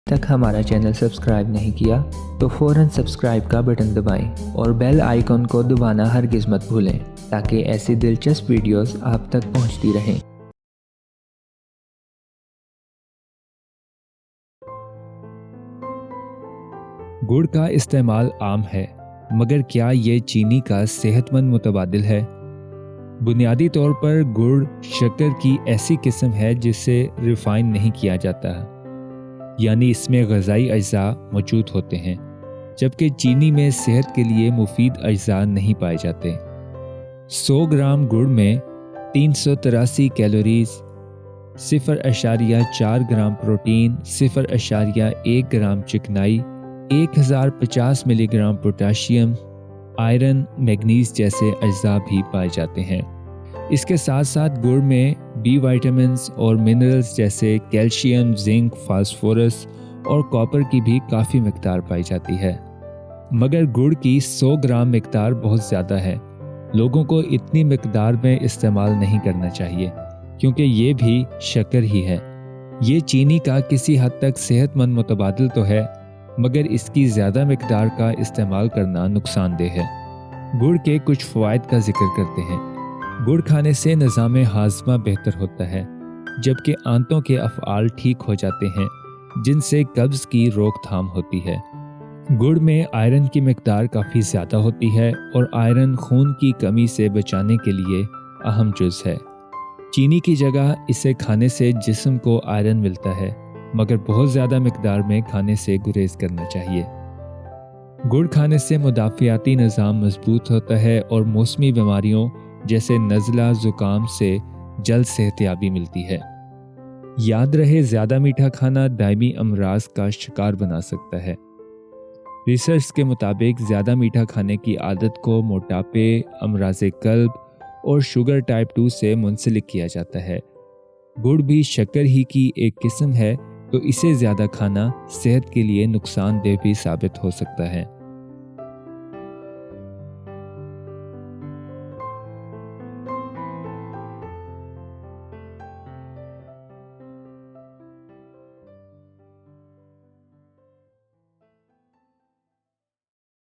तक हमारा channel subscribe नहीं किया तो फ़ौरन सब्सक्राइब का बटन दबाएं और बेल आइकन को दबाना हरगिज़ मत भूलें ताकि ऐसी दिलचस्प वीडियोस आप तक पहुंचती रहें। गुड़ का इस्तेमाल आम है, मगर क्या ये चीनी का सेहतमंद मुतबादिल है? बुनियादी तौर पर गुड़ शक्कर की ऐसी किस्म है जिसे रिफाइन नहीं किया जाता, यानी इसमें ग़िज़ाई अज्जा मौजूद होते हैं, जबकि चीनी में सेहत के लिए मुफीद अज्जा नहीं पाए जाते। 100 ग्राम गुड़ में 383 कैलोरीज, 0.4 ग्राम प्रोटीन, 0.1 ग्राम चिकनाई, 1050 मिलीग्राम पोटाशियम, आयरन, मैग्नीज जैसे अज्जा भी पाए जाते हैं। इसके साथ साथ गुड़ में बी विटामिन्स और मिनरल्स जैसे कैल्शियम, जिंक, फास्फोरस और कॉपर की भी काफ़ी मिकदार पाई जाती है। मगर गुड़ की 100 ग्राम मिकदार बहुत ज़्यादा है। लोगों को इतनी मिकदार में इस्तेमाल नहीं करना चाहिए क्योंकि ये भी शक्कर ही है। ये चीनी का किसी हद तक सेहतमंद मुतबादिल तो है, मगर इसकी ज़्यादा मिकदार का इस्तेमाल करना नुकसानदेह है। गुड़ के कुछ फ़वाइद का जिक्र करते हैं। गुड़ खाने से निज़ाम हाज़मा बेहतर होता है, जबकि आंतों के अफ़आल ठीक हो जाते हैं, जिनसे कब्ज़ की रोकथाम होती है। गुड़ में आयरन की मिकदार काफ़ी ज़्यादा होती है और आयरन खून की कमी से बचाने के लिए अहम जुज़ है। चीनी की जगह इसे खाने से जिस्म को आयरन मिलता है, मगर बहुत ज़्यादा मिकदार में खाने से गुरेज करना चाहिए। गुड़ खाने से मुदाफ़ियाती निज़ाम मजबूत होता है और मौसमी बीमारियों जैसे नज़ला, ज़ुकाम से जल्द सेहतयाबी मिलती है। याद रहे, ज़्यादा मीठा खाना दायमी अमराज का शिकार बना सकता है। रिसर्च के मुताबिक ज़्यादा मीठा खाने की आदत को मोटापे, अमराज़े कल्ब और शुगर टाइप 2 से मुंसलिक किया जाता है। गुड़ भी शक्कर ही की एक किस्म है, तो इसे ज़्यादा खाना सेहत के लिए नुकसानदेह भी साबित हो सकता है।